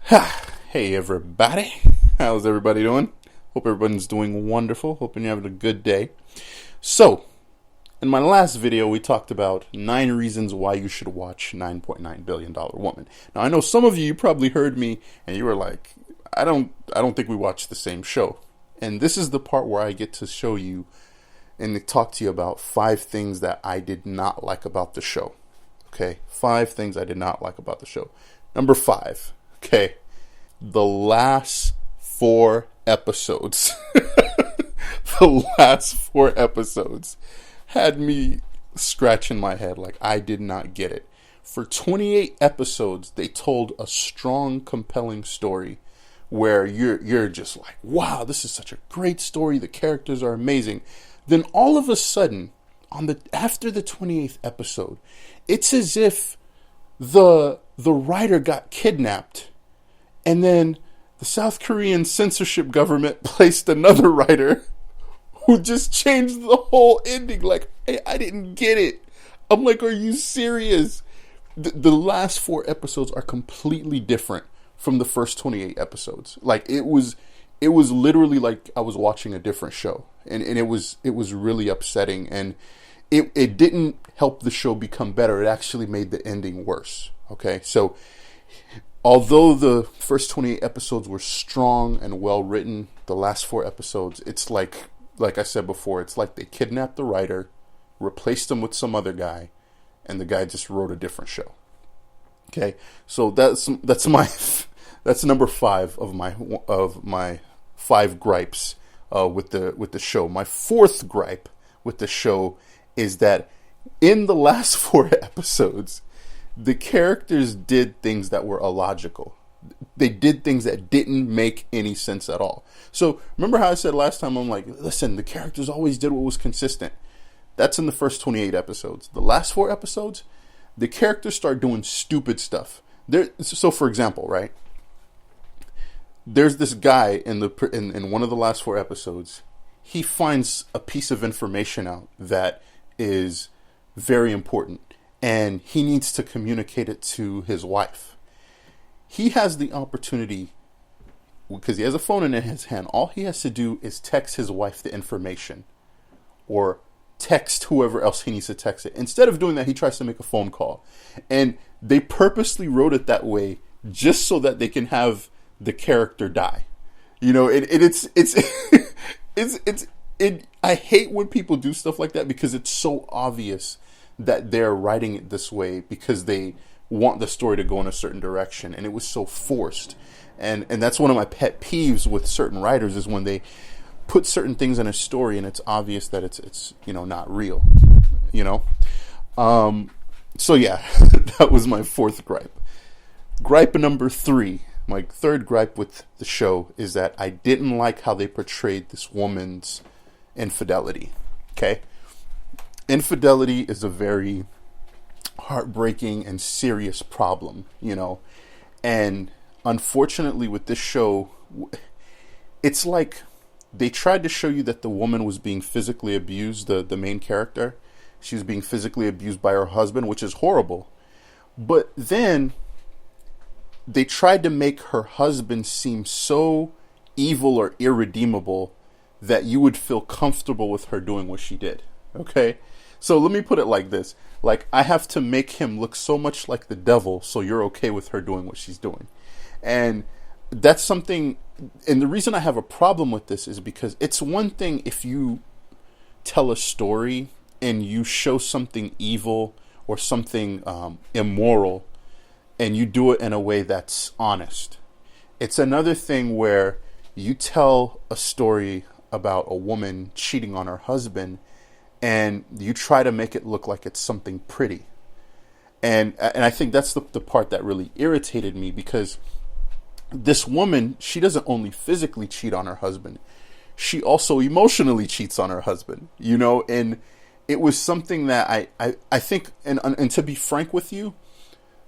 Hey everybody, how's everybody doing? Hope everyone's doing wonderful, hoping you're having a good day. So, in my last video we talked about 9 reasons why you should watch $9.9 billion Woman. Now I know some of you probably heard me and you were like, I don't think we watched the same show. And this is the part where I get to show you and to talk to you about 5 things that I did not like about the show. Okay, 5 things I did not like about the show. Number 5. Okay, the last 4 episodes, the last 4 episodes had me scratching my head like I did not get it. For 28 episodes, they told a strong, compelling story where you're just like, wow, this is such a great story. The characters are amazing. Then all of a sudden, after the 28th episode, it's as if the writer got kidnapped, and then the South Korean censorship government placed another writer who just changed the whole ending. Like, hey, I didn't get it. I'm like, are you serious? The last 4 episodes are completely different from the first 28 episodes. Like, it was literally like I was watching a different show, and it was really upsetting, and it didn't help the show become better. It actually made the ending worse. Okay, so although the first 28 episodes were strong and well written, the last 4 episodes, it's like I said before, it's like they kidnapped the writer, replaced him with some other guy, and the guy just wrote a different show. Okay, so that's number 5 of my 5 gripes with the show. My 4th gripe with the show is that in the last 4 episodes, the characters did things that were illogical. They did things that didn't make any sense at all. So remember how I said last time, I'm like, listen, the characters always did what was consistent. That's in the first 28 episodes. The last 4 episodes, the characters start doing stupid stuff. So for example, right? There's this guy in one of the last 4 episodes. He finds a piece of information out that is very important, and he needs to communicate it to his wife. He has the opportunity, because he has a phone in his hand, all he has to do is text his wife the information, or text whoever else he needs to text it. Instead of doing that, he tries to make a phone call. And they purposely wrote it that way just so that they can have the character die. You know, I hate when people do stuff like that, because it's so obvious that they're writing it this way because they want the story to go in a certain direction, and it was so forced. And that's one of my pet peeves with certain writers, is when they put certain things in a story and it's obvious that it's not real, so yeah. That was my 4th gripe. Gripe number 3, my 3rd gripe with the show, is that I didn't like how they portrayed this woman's infidelity. Okay, infidelity is a very heartbreaking and serious problem, and unfortunately with this show, it's like they tried to show you that the woman was being physically abused. The main character, she was being physically abused by her husband, which is horrible. But then they tried to make her husband seem so evil or irredeemable that you would feel comfortable with her doing what she did. Okay? So let me put it like this. Like, I have to make him look so much like the devil so you're okay with her doing what she's doing. And that's something, and the reason I have a problem with this is because it's one thing if you tell a story and you show something evil or something immoral, and you do it in a way that's honest. It's another thing where you tell a story about a woman cheating on her husband and you try to make it look like it's something pretty. And I think that's the part that really irritated me, because this woman, she doesn't only physically cheat on her husband, she also emotionally cheats on her husband, and it was something that I think, and to be frank with you,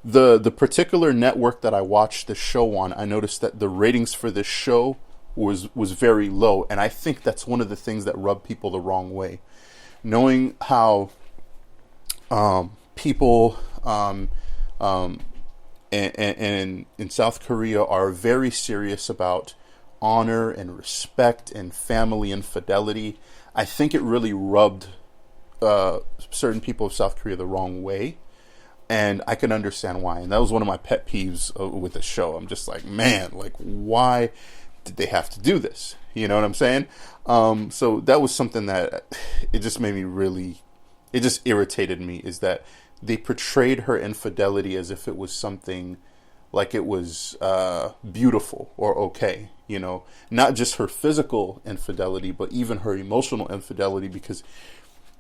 the particular network that I watched the show on, I noticed that the ratings for this show was very low, and I think that's one of the things that rubbed people the wrong way. Knowing how people and in South Korea are very serious about honor and respect and family and fidelity. I think it really rubbed certain people of South Korea the wrong way, and I can understand why. And that was one of my pet peeves with the show. I'm just like, man, like, why did they have to do this? You know what I'm saying? So that was something that it just made me really, it just irritated me, is that they portrayed her infidelity as if it was something like it was beautiful or okay, you know, not just her physical infidelity, but even her emotional infidelity, because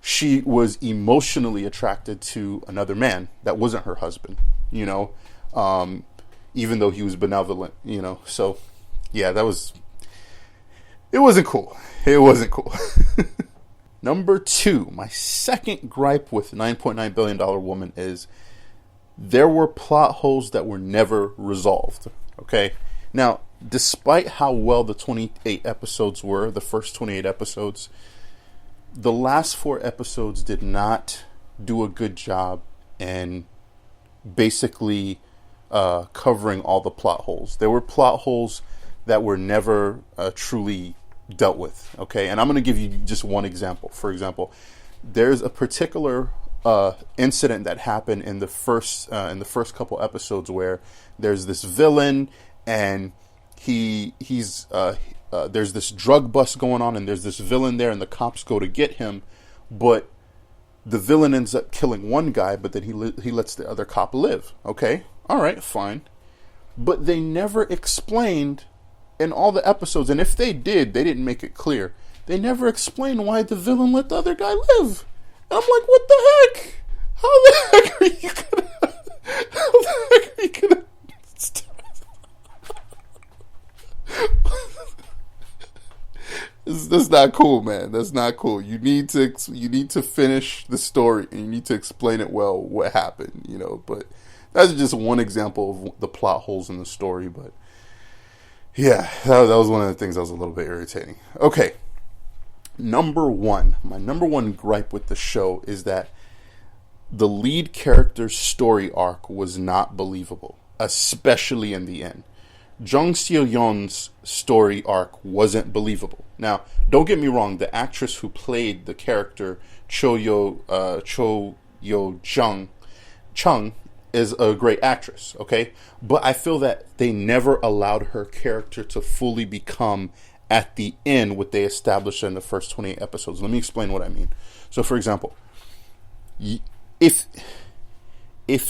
she was emotionally attracted to another man that wasn't her husband, you know, even though he was benevolent, you know. So yeah, it wasn't cool. It wasn't cool. Number 2, my second gripe with $9.9 billion Woman is there were plot holes that were never resolved. Okay. Now, despite how well the 28 episodes were, the first 28 episodes, the last 4 episodes did not do a good job in basically covering all the plot holes. There were plot holes that were never truly dealt with. Okay. And I'm going to give you just one example. For example, there's a particular incident that happened in the first couple episodes where there's this villain, and he's there's this drug bust going on, and there's this villain there, and the cops go to get him, but the villain ends up killing one guy, but then he lets the other cop live. Okay, all right, fine, but they never explained in all the episodes, and if they did, they didn't make it clear. They never explained why the villain let the other guy live. And I'm like, what the heck? How the heck are you gonna That's not cool, man. That's not cool. You need to finish the story, and you need to explain it well, what happened, you know. But that's just one example of the plot holes in the story. But yeah, that was one of the things that was a little bit irritating. Okay. My number one gripe with the show is that the lead character's story arc was not believable, especially in the end. Jung Seo Yeon's story arc wasn't believable. Now, don't get me wrong, the actress who played the character Chung is a great actress, okay? But I feel that they never allowed her character to fully become at the end what they established in the first 28 episodes. Let me explain what I mean. So, for example, if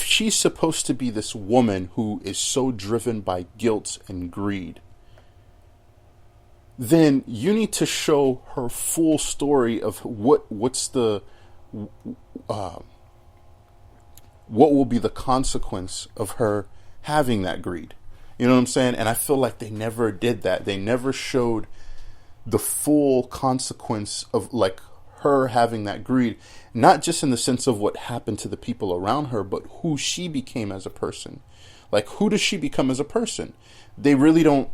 she's supposed to be this woman who is so driven by guilt and greed, then you need to show her full story of what will be the consequence of her having that greed. You know what I'm saying? And I feel like they never did that. They never showed the full consequence of like her having that greed, not just in the sense of what happened to the people around her, but who she became as a person. Like, who does she become as a person? They really don't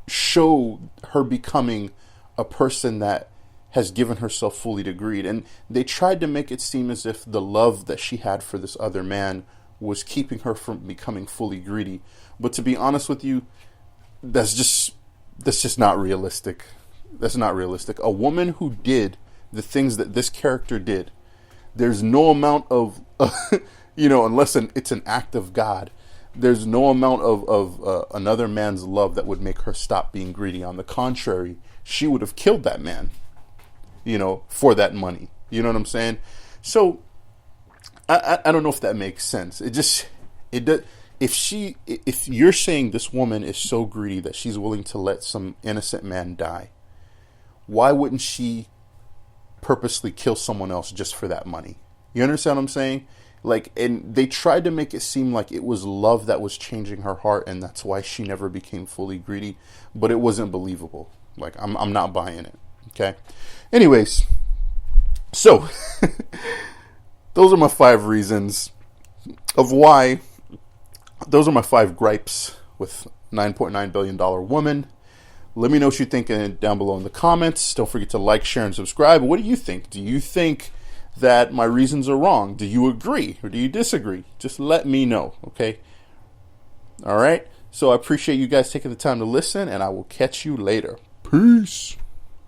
show her becoming a person that has given herself fully to greed. And they tried to make it seem as if the love that she had for this other man was keeping her from becoming fully greedy. But to be honest with you, that's just not realistic. That's not realistic. A woman who did the things that this character did, there's no amount of, unless it's an act of God, there's no amount of another man's love that would make her stop being greedy. On the contrary, she would have killed that man, for that money. You know what I'm saying? So, I don't know if that makes sense. It does. If you're saying this woman is so greedy that she's willing to let some innocent man die, why wouldn't she purposely kill someone else just for that money? You understand what I'm saying? Like, and they tried to make it seem like it was love that was changing her heart, and that's why she never became fully greedy. But it wasn't believable. Like, I'm not buying it. Okay. Anyways, so those are my 5 reasons of why. Those are my 5 gripes with $9.9 billion Woman. Let me know what you think down below in the comments. Don't forget to like, share, and subscribe. What do you think? Do you think that my reasons are wrong? Do you agree or do you disagree? Just let me know, okay? All right? So I appreciate you guys taking the time to listen, and I will catch you later. Peace.